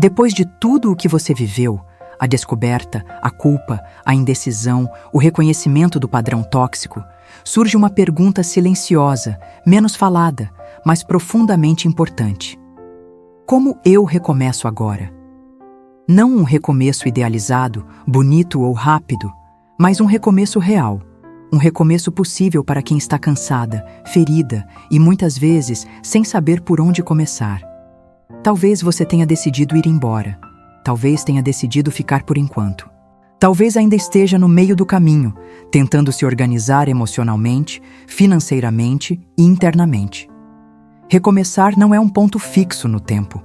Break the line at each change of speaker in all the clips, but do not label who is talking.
Depois de tudo o que você viveu, a descoberta, a culpa, a indecisão, o reconhecimento do padrão tóxico, surge uma pergunta silenciosa, menos falada, mas profundamente importante. Como eu recomeço agora? Não um recomeço idealizado, bonito ou rápido, mas um recomeço real. Um recomeço possível para quem está cansada, ferida e muitas vezes sem saber por onde começar. Talvez você tenha decidido ir embora. Talvez tenha decidido ficar por enquanto. Talvez ainda esteja no meio do caminho, tentando se organizar emocionalmente, financeiramente e internamente. Recomeçar não é um ponto fixo no tempo.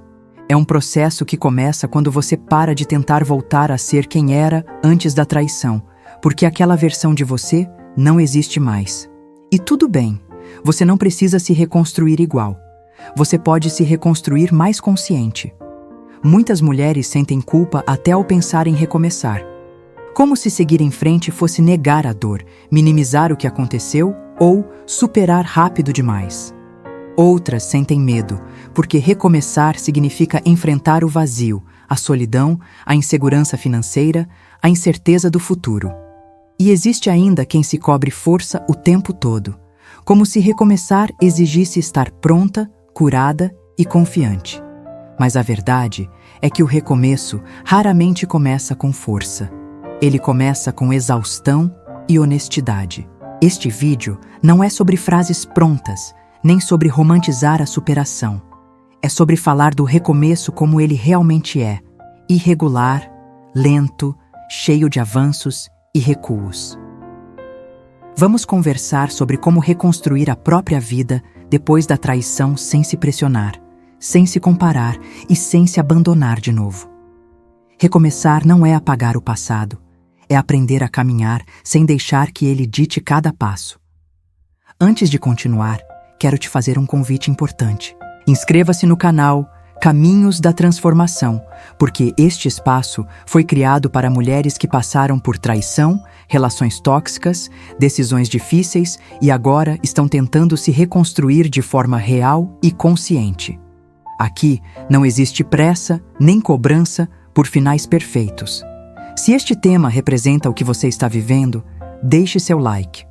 É um processo que começa quando você para de tentar voltar a ser quem era antes da traição, porque aquela versão de você não existe mais. E tudo bem, você não precisa se reconstruir igual. Você pode se reconstruir mais consciente. Muitas mulheres sentem culpa até ao pensar em recomeçar. Como se seguir em frente fosse negar a dor, minimizar o que aconteceu ou superar rápido demais. Outras sentem medo, porque recomeçar significa enfrentar o vazio, a solidão, a insegurança financeira, a incerteza do futuro. E existe ainda quem se cobre força o tempo todo, como se recomeçar exigisse estar pronta, curada e confiante. Mas a verdade é que o recomeço raramente começa com força. Ele começa com exaustão e honestidade. Este vídeo não é sobre frases prontas, nem sobre romantizar a superação. É sobre falar do recomeço como ele realmente é: irregular, lento, cheio de avanços e recuos. Vamos conversar sobre como reconstruir a própria vida depois da traição sem se pressionar, sem se comparar e sem se abandonar de novo. Recomeçar não é apagar o passado, é aprender a caminhar sem deixar que ele dite cada passo. Antes de continuar, quero te fazer um convite importante. Inscreva-se no canal Caminhos da Transformação, porque este espaço foi criado para mulheres que passaram por traição, relações tóxicas, decisões difíceis e agora estão tentando se reconstruir de forma real e consciente. Aqui não existe pressa nem cobrança por finais perfeitos. Se este tema representa o que você está vivendo, deixe seu like.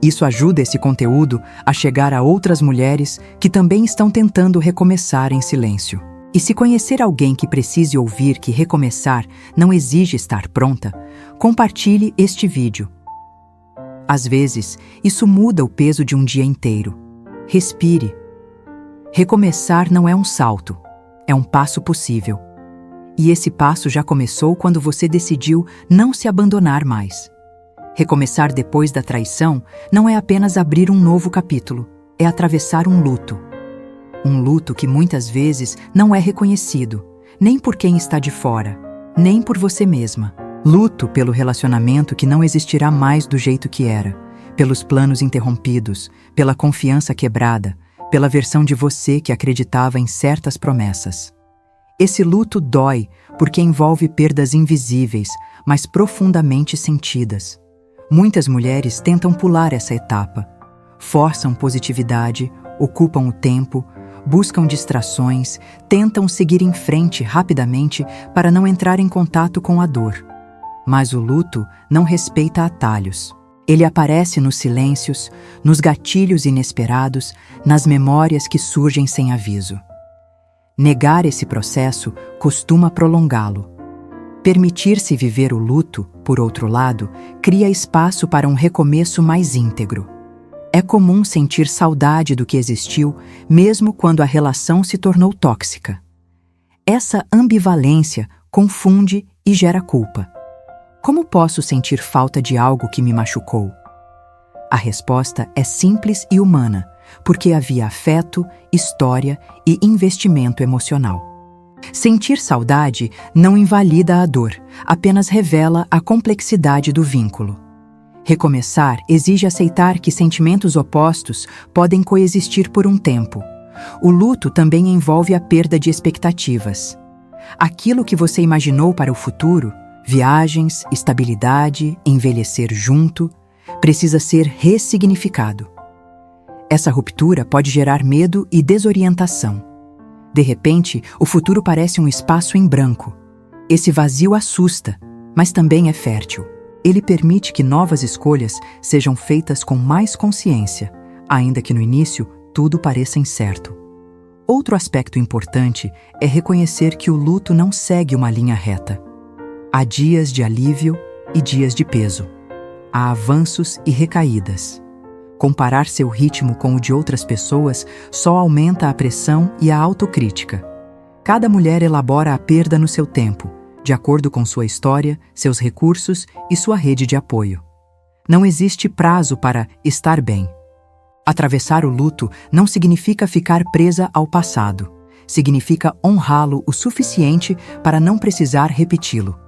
Isso ajuda esse conteúdo a chegar a outras mulheres que também estão tentando recomeçar em silêncio. E se conhecer alguém que precise ouvir que recomeçar não exige estar pronta, compartilhe este vídeo. Às vezes, isso muda o peso de um dia inteiro. Respire. Recomeçar não é um salto, é um passo possível. E esse passo já começou quando você decidiu não se abandonar mais. Recomeçar depois da traição não é apenas abrir um novo capítulo, é atravessar um luto. Um luto que muitas vezes não é reconhecido, nem por quem está de fora, nem por você mesma. Luto pelo relacionamento que não existirá mais do jeito que era, pelos planos interrompidos, pela confiança quebrada, pela versão de você que acreditava em certas promessas. Esse luto dói porque envolve perdas invisíveis, mas profundamente sentidas. Muitas mulheres tentam pular essa etapa, forçam positividade, ocupam o tempo, buscam distrações, tentam seguir em frente rapidamente para não entrar em contato com a dor. Mas o luto não respeita atalhos. Ele aparece nos silêncios, nos gatilhos inesperados, nas memórias que surgem sem aviso. Negar esse processo costuma prolongá-lo. Permitir-se viver o luto, por outro lado, cria espaço para um recomeço mais íntegro. É comum sentir saudade do que existiu, mesmo quando a relação se tornou tóxica. Essa ambivalência confunde e gera culpa. Como posso sentir falta de algo que me machucou? A resposta é simples e humana, porque havia afeto, história e investimento emocional. Sentir saudade não invalida a dor, apenas revela a complexidade do vínculo. Recomeçar exige aceitar que sentimentos opostos podem coexistir por um tempo. O luto também envolve a perda de expectativas. Aquilo que você imaginou para o futuro, viagens, estabilidade, envelhecer junto, precisa ser ressignificado. Essa ruptura pode gerar medo e desorientação. De repente, o futuro parece um espaço em branco. Esse vazio assusta, mas também é fértil. Ele permite que novas escolhas sejam feitas com mais consciência, ainda que no início tudo pareça incerto. Outro aspecto importante é reconhecer que o luto não segue uma linha reta. Há dias de alívio e dias de peso. Há avanços e recaídas. Comparar seu ritmo com o de outras pessoas só aumenta a pressão e a autocrítica. Cada mulher elabora a perda no seu tempo, de acordo com sua história, seus recursos e sua rede de apoio. Não existe prazo para estar bem. Atravessar o luto não significa ficar presa ao passado. Significa honrá-lo o suficiente para não precisar repeti-lo.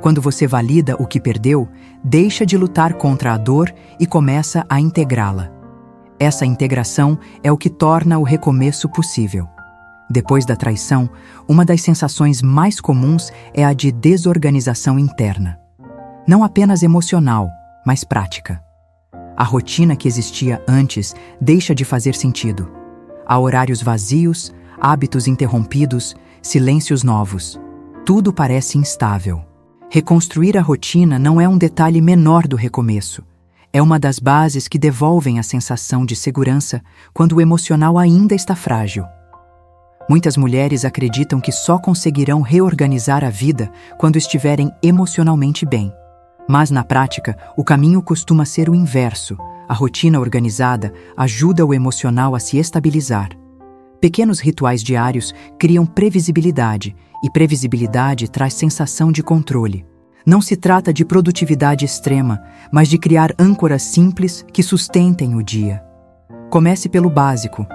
Quando você valida o que perdeu, deixa de lutar contra a dor e começa a integrá-la. Essa integração é o que torna o recomeço possível. Depois da traição, uma das sensações mais comuns é a de desorganização interna. Não apenas emocional, mas prática. A rotina que existia antes deixa de fazer sentido. Há horários vazios, hábitos interrompidos, silêncios novos. Tudo parece instável. Reconstruir a rotina não é um detalhe menor do recomeço. É uma das bases que devolvem a sensação de segurança quando o emocional ainda está frágil. Muitas mulheres acreditam que só conseguirão reorganizar a vida quando estiverem emocionalmente bem. Mas, na prática, o caminho costuma ser o inverso. A rotina organizada ajuda o emocional a se estabilizar. Pequenos rituais diários criam previsibilidade, e previsibilidade traz sensação de controle. Não se trata de produtividade extrema, mas de criar âncoras simples que sustentem o dia. Comece pelo básico: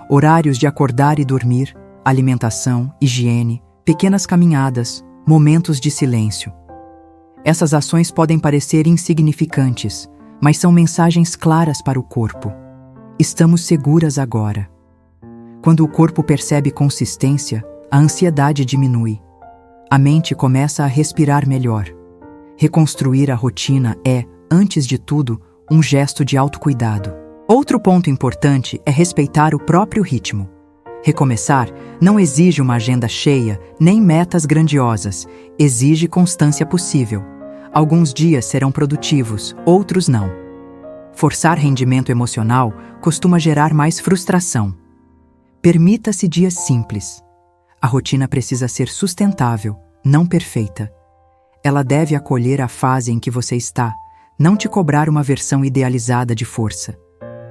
horários de acordar e dormir, alimentação, higiene, pequenas caminhadas, momentos de silêncio. Essas ações podem parecer insignificantes, mas são mensagens claras para o corpo. Estamos seguras agora. Quando o corpo percebe consistência, a ansiedade diminui. A mente começa a respirar melhor. Reconstruir a rotina é, antes de tudo, um gesto de autocuidado. Outro ponto importante é respeitar o próprio ritmo. Recomeçar não exige uma agenda cheia, nem metas grandiosas. Exige constância possível. Alguns dias serão produtivos, outros não. Forçar rendimento emocional costuma gerar mais frustração. Permita-se dias simples. A rotina precisa ser sustentável, não perfeita. Ela deve acolher a fase em que você está, não te cobrar uma versão idealizada de força.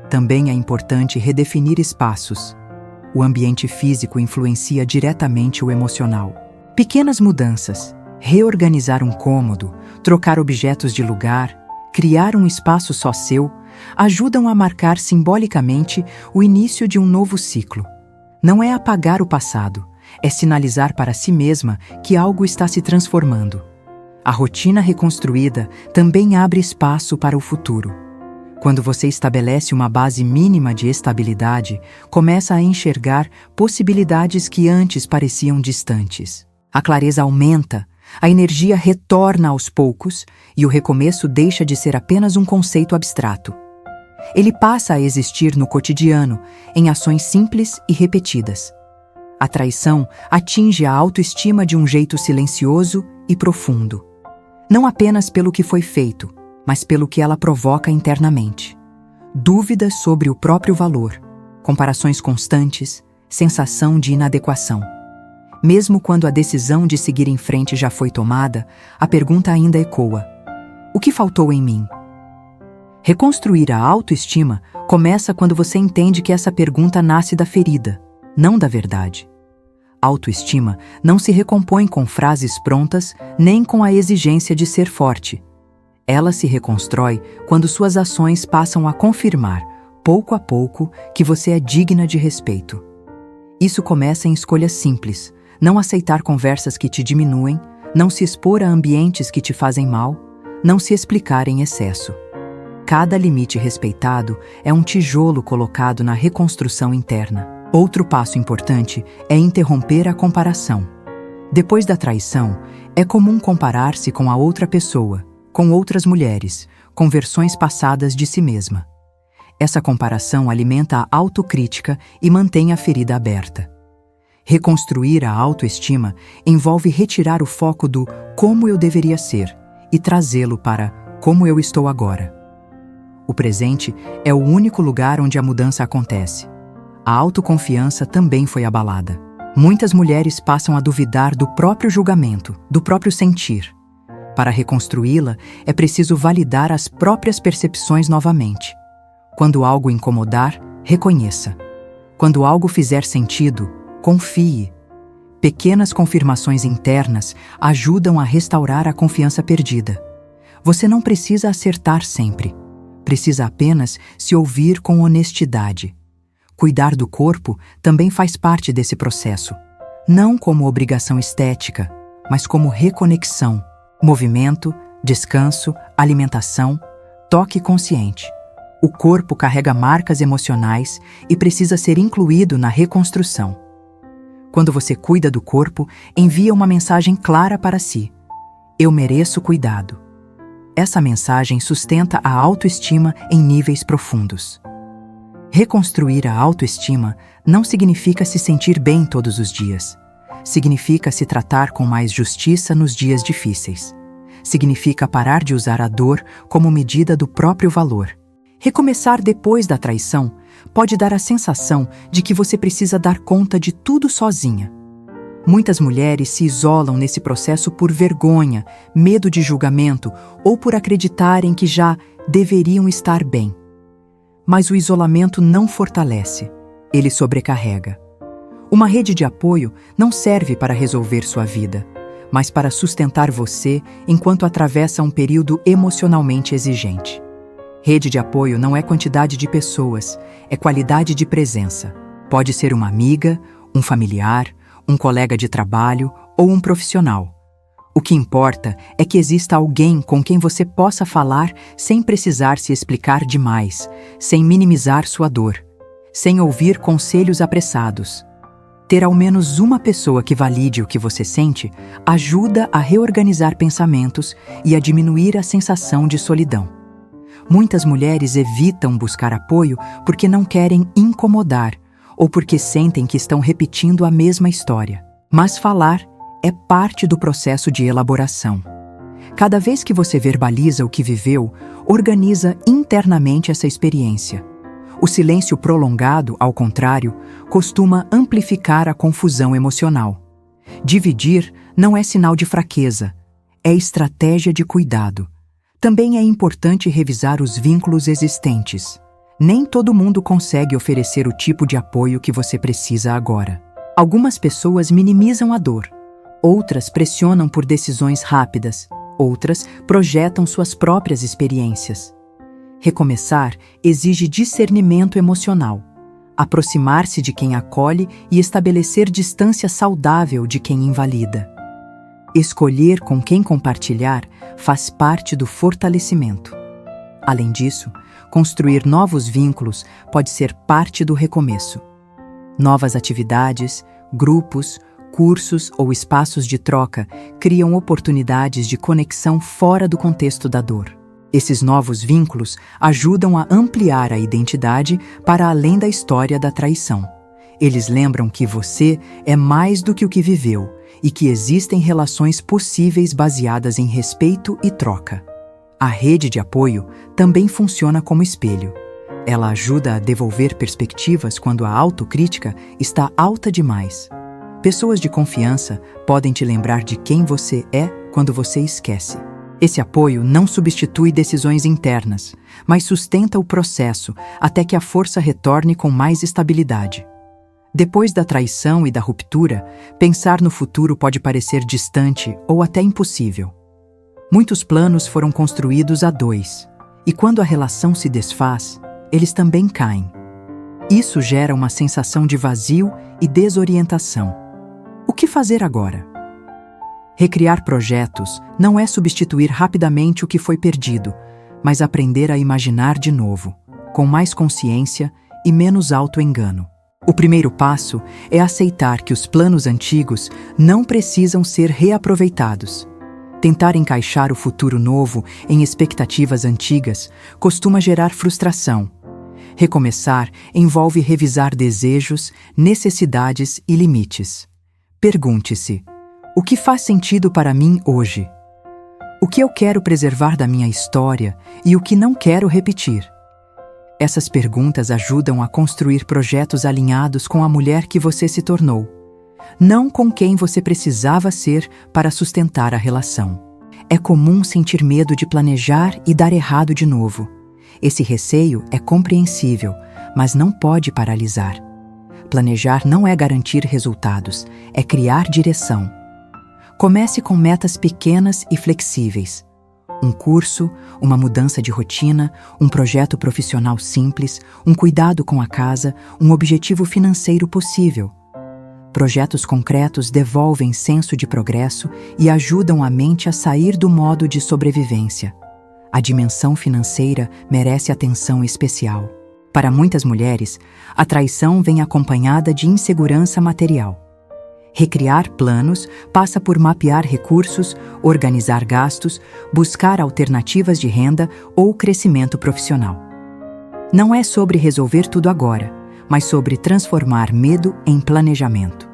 Também é importante redefinir espaços. O ambiente físico influencia diretamente o emocional. Pequenas mudanças, reorganizar um cômodo, trocar objetos de lugar, criar um espaço só seu, ajudam a marcar simbolicamente o início de um novo ciclo. Não é apagar o passado, é sinalizar para si mesma que algo está se transformando. A rotina reconstruída também abre espaço para o futuro. Quando você estabelece uma base mínima de estabilidade, começa a enxergar possibilidades que antes pareciam distantes. A clareza aumenta, a energia retorna aos poucos e o recomeço deixa de ser apenas um conceito abstrato. Ele passa a existir no cotidiano, em ações simples e repetidas. A traição atinge a autoestima de um jeito silencioso e profundo. Não apenas pelo que foi feito, mas pelo que ela provoca internamente. Dúvidas sobre o próprio valor, comparações constantes, sensação de inadequação. Mesmo quando a decisão de seguir em frente já foi tomada, a pergunta ainda ecoa: o que faltou em mim? Reconstruir a autoestima começa quando você entende que essa pergunta nasce da ferida, não da verdade. Autoestima não se recompõe com frases prontas, nem com a exigência de ser forte. Ela se reconstrói quando suas ações passam a confirmar, pouco a pouco, que você é digna de respeito. Isso começa em escolhas simples: não aceitar conversas que te diminuem, não se expor a ambientes que te fazem mal, não se explicar em excesso. Cada limite respeitado é um tijolo colocado na reconstrução interna. Outro passo importante é interromper a comparação. Depois da traição, é comum comparar-se com a outra pessoa, com outras mulheres, com versões passadas de si mesma. Essa comparação alimenta a autocrítica e mantém a ferida aberta. Reconstruir a autoestima envolve retirar o foco do como eu deveria ser e trazê-lo para como eu estou agora. O presente é o único lugar onde a mudança acontece. A autoconfiança também foi abalada. Muitas mulheres passam a duvidar do próprio julgamento, do próprio sentir. Para reconstruí-la, é preciso validar as próprias percepções novamente. Quando algo incomodar, reconheça. Quando algo fizer sentido, confie. Pequenas confirmações internas ajudam a restaurar a confiança perdida. Você não precisa acertar sempre. Precisa apenas se ouvir com honestidade. Cuidar do corpo também faz parte desse processo. Não como obrigação estética, mas como reconexão. Movimento, descanso, alimentação, toque consciente. O corpo carrega marcas emocionais e precisa ser incluído na reconstrução. Quando você cuida do corpo, envia uma mensagem clara para si. Eu mereço cuidado. Essa mensagem sustenta a autoestima em níveis profundos. Reconstruir a autoestima não significa se sentir bem todos os dias. Significa se tratar com mais justiça nos dias difíceis. Significa parar de usar a dor como medida do próprio valor. Recomeçar depois da traição pode dar a sensação de que você precisa dar conta de tudo sozinha. Muitas mulheres se isolam nesse processo por vergonha, medo de julgamento ou por acreditarem que já deveriam estar bem. Mas o isolamento não fortalece, ele sobrecarrega. Uma rede de apoio não serve para resolver sua vida, mas para sustentar você enquanto atravessa um período emocionalmente exigente. Rede de apoio não é quantidade de pessoas, é qualidade de presença. Pode ser uma amiga, um familiar, um colega de trabalho ou um profissional. O que importa é que exista alguém com quem você possa falar sem precisar se explicar demais, sem minimizar sua dor, sem ouvir conselhos apressados. Ter ao menos uma pessoa que valide o que você sente ajuda a reorganizar pensamentos e a diminuir a sensação de solidão. Muitas mulheres evitam buscar apoio porque não querem incomodar ou porque sentem que estão repetindo a mesma história. Mas falar é parte do processo de elaboração. Cada vez que você verbaliza o que viveu, organiza internamente essa experiência. O silêncio prolongado, ao contrário, costuma amplificar a confusão emocional. Dividir não é sinal de fraqueza, é estratégia de cuidado. Também é importante revisar os vínculos existentes. Nem todo mundo consegue oferecer o tipo de apoio que você precisa agora. Algumas pessoas minimizam a dor, outras pressionam por decisões rápidas, outras projetam suas próprias experiências. Recomeçar exige discernimento emocional, aproximar-se de quem acolhe e estabelecer distância saudável de quem invalida. Escolher com quem compartilhar faz parte do fortalecimento. Além disso, construir novos vínculos pode ser parte do recomeço. Novas atividades, grupos, cursos ou espaços de troca criam oportunidades de conexão fora do contexto da dor. Esses novos vínculos ajudam a ampliar a identidade para além da história da traição. Eles lembram que você é mais do que o que viveu e que existem relações possíveis baseadas em respeito e troca. A rede de apoio também funciona como espelho. Ela ajuda a devolver perspectivas quando a autocrítica está alta demais. Pessoas de confiança podem te lembrar de quem você é quando você esquece. Esse apoio não substitui decisões internas, mas sustenta o processo até que a força retorne com mais estabilidade. Depois da traição e da ruptura, pensar no futuro pode parecer distante ou até impossível. Muitos planos foram construídos a dois, e quando a relação se desfaz, eles também caem. Isso gera uma sensação de vazio e desorientação. O que fazer agora? Recriar projetos não é substituir rapidamente o que foi perdido, mas aprender a imaginar de novo, com mais consciência e menos auto-engano. O primeiro passo é aceitar que os planos antigos não precisam ser reaproveitados. Tentar encaixar o futuro novo em expectativas antigas costuma gerar frustração. Recomeçar envolve revisar desejos, necessidades e limites. Pergunte-se: o que faz sentido para mim hoje? O que eu quero preservar da minha história e o que não quero repetir? Essas perguntas ajudam a construir projetos alinhados com a mulher que você se tornou, não com quem você precisava ser para sustentar a relação. É comum sentir medo de planejar e dar errado de novo. Esse receio é compreensível, mas não pode paralisar. Planejar não é garantir resultados, é criar direção. Comece com metas pequenas e flexíveis. Um curso, uma mudança de rotina, um projeto profissional simples, um cuidado com a casa, um objetivo financeiro possível. Projetos concretos devolvem senso de progresso e ajudam a mente a sair do modo de sobrevivência. A dimensão financeira merece atenção especial. Para muitas mulheres, a traição vem acompanhada de insegurança material. Recriar planos passa por mapear recursos, organizar gastos, buscar alternativas de renda ou crescimento profissional. Não é sobre resolver tudo agora, mas sobre transformar medo em planejamento.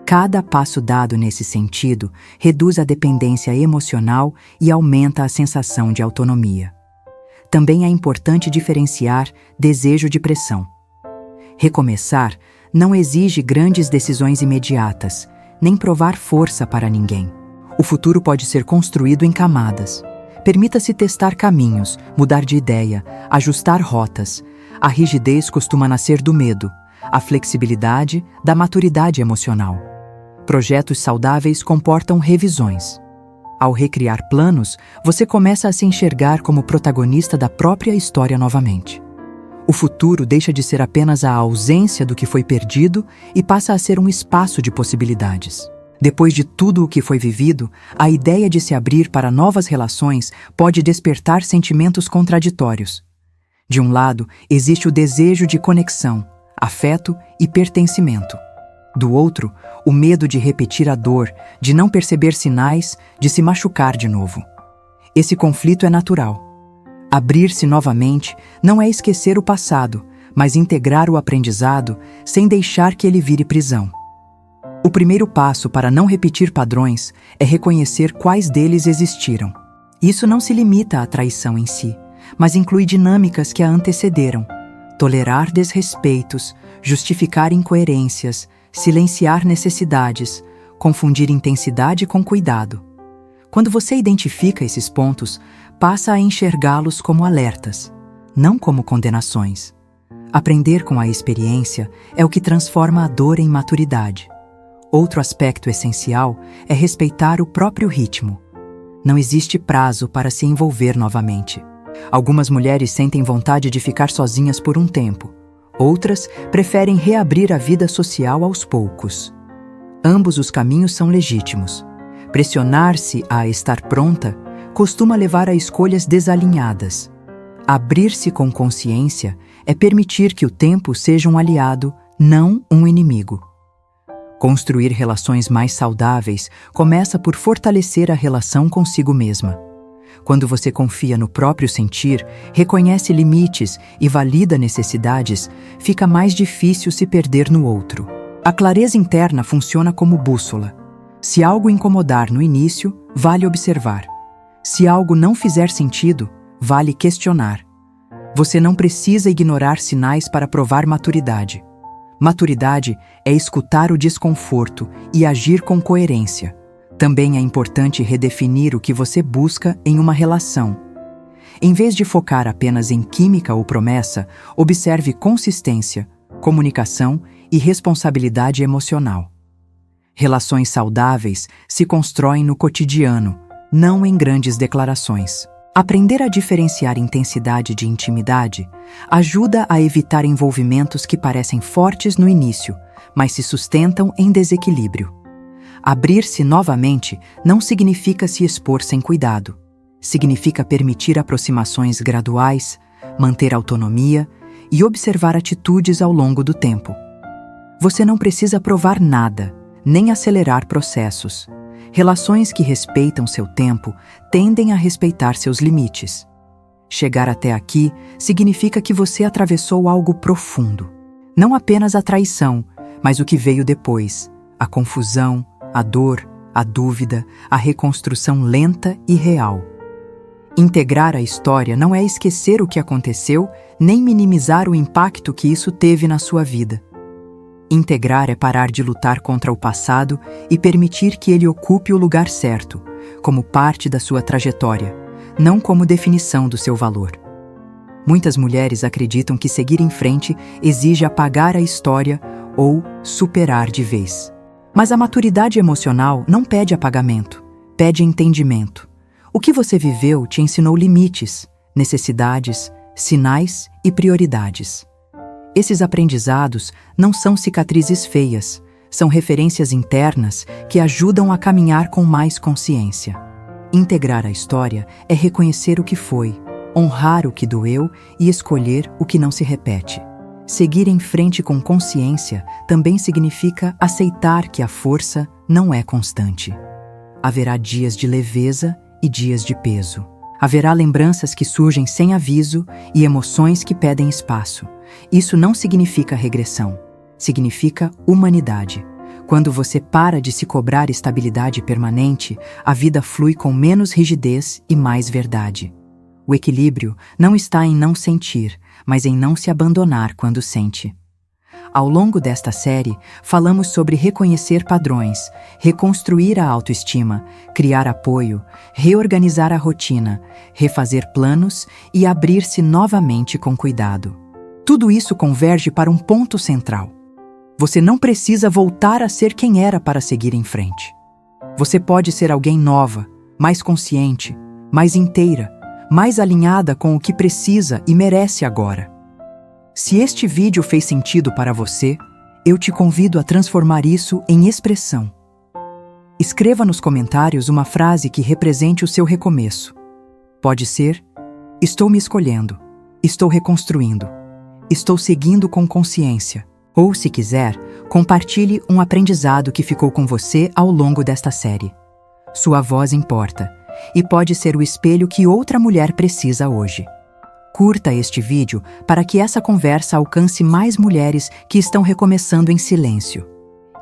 Cada passo dado nesse sentido reduz a dependência emocional e aumenta a sensação de autonomia. Também é importante diferenciar desejo de pressão. Recomeçar não exige grandes decisões imediatas, nem provar força para ninguém. O futuro pode ser construído em camadas. Permita-se testar caminhos, mudar de ideia, ajustar rotas. A rigidez costuma nascer do medo, a flexibilidade da maturidade emocional. Projetos saudáveis comportam revisões. Ao recriar planos, você começa a se enxergar como protagonista da própria história novamente. O futuro deixa de ser apenas a ausência do que foi perdido e passa a ser um espaço de possibilidades. Depois de tudo o que foi vivido, a ideia de se abrir para novas relações pode despertar sentimentos contraditórios. De um lado, existe o desejo de conexão, afeto e pertencimento. Do outro, o medo de repetir a dor, de não perceber sinais, de se machucar de novo. Esse conflito é natural. Abrir-se novamente não é esquecer o passado, mas integrar o aprendizado sem deixar que ele vire prisão. O primeiro passo para não repetir padrões é reconhecer quais deles existiram. Isso não se limita à traição em si, mas inclui dinâmicas que a antecederam. Tolerar desrespeitos, justificar incoerências, silenciar necessidades, confundir intensidade com cuidado. Quando você identifica esses pontos, passa a enxergá-los como alertas, não como condenações. Aprender com a experiência é o que transforma a dor em maturidade. Outro aspecto essencial é respeitar o próprio ritmo. Não existe prazo para se envolver novamente. Algumas mulheres sentem vontade de ficar sozinhas por um tempo. Outras preferem reabrir a vida social aos poucos. Ambos os caminhos são legítimos. Pressionar-se a estar pronta costuma levar a escolhas desalinhadas. Abrir-se com consciência é permitir que o tempo seja um aliado, não um inimigo. Construir relações mais saudáveis começa por fortalecer a relação consigo mesma. Quando você confia no próprio sentir, reconhece limites e valida necessidades, fica mais difícil se perder no outro. A clareza interna funciona como bússola. Se algo incomodar no início, vale observar. Se algo não fizer sentido, vale questionar. Você não precisa ignorar sinais para provar maturidade. Maturidade é escutar o desconforto e agir com coerência. Também é importante redefinir o que você busca em uma relação. Em vez de focar apenas em química ou promessa, observe consistência, comunicação e responsabilidade emocional. Relações saudáveis se constroem no cotidiano, não em grandes declarações. Aprender a diferenciar intensidade de intimidade ajuda a evitar envolvimentos que parecem fortes no início, mas se sustentam em desequilíbrio. Abrir-se novamente não significa se expor sem cuidado. Significa permitir aproximações graduais, manter autonomia e observar atitudes ao longo do tempo. Você não precisa provar nada, nem acelerar processos. Relações que respeitam seu tempo tendem a respeitar seus limites. Chegar até aqui significa que você atravessou algo profundo. Não apenas a traição, mas o que veio depois: a confusão, a dor, a dúvida, a reconstrução lenta e real. Integrar a história não é esquecer o que aconteceu, nem minimizar o impacto que isso teve na sua vida. Integrar é parar de lutar contra o passado e permitir que ele ocupe o lugar certo, como parte da sua trajetória, não como definição do seu valor. Muitas mulheres acreditam que seguir em frente exige apagar a história ou superar de vez. Mas a maturidade emocional não pede apagamento, pede entendimento. O que você viveu te ensinou limites, necessidades, sinais e prioridades. Esses aprendizados não são cicatrizes feias, são referências internas que ajudam a caminhar com mais consciência. Integrar a história é reconhecer o que foi, honrar o que doeu e escolher o que não se repete. Seguir em frente com consciência também significa aceitar que a força não é constante. Haverá dias de leveza e dias de peso. Haverá lembranças que surgem sem aviso e emoções que pedem espaço. Isso não significa regressão, significa humanidade. Quando você para de se cobrar estabilidade permanente, a vida flui com menos rigidez e mais verdade. O equilíbrio não está em não sentir, mas em não se abandonar quando sente. Ao longo desta série, falamos sobre reconhecer padrões, reconstruir a autoestima, criar apoio, reorganizar a rotina, refazer planos e abrir-se novamente com cuidado. Tudo isso converge para um ponto central. Você não precisa voltar a ser quem era para seguir em frente. Você pode ser alguém nova, mais consciente, mais inteira, mais alinhada com o que precisa e merece agora. Se este vídeo fez sentido para você, eu te convido a transformar isso em expressão. Escreva nos comentários uma frase que represente o seu recomeço. Pode ser: estou me escolhendo, estou reconstruindo, estou seguindo com consciência. Ou, se quiser, compartilhe um aprendizado que ficou com você ao longo desta série. Sua voz importa e pode ser o espelho que outra mulher precisa hoje. Curta este vídeo para que essa conversa alcance mais mulheres que estão recomeçando em silêncio.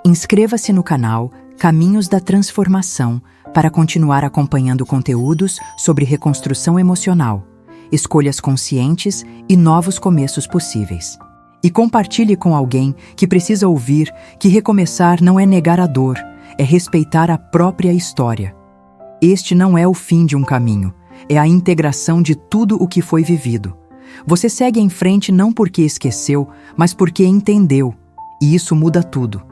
Inscreva-se no canal Caminhos da Transformação para continuar acompanhando conteúdos sobre reconstrução emocional, escolhas conscientes e novos começos possíveis. E compartilhe com alguém que precisa ouvir que recomeçar não é negar a dor, é respeitar a própria história. Este não é o fim de um caminho, é a integração de tudo o que foi vivido. Você segue em frente não porque esqueceu, mas porque entendeu, e isso muda tudo.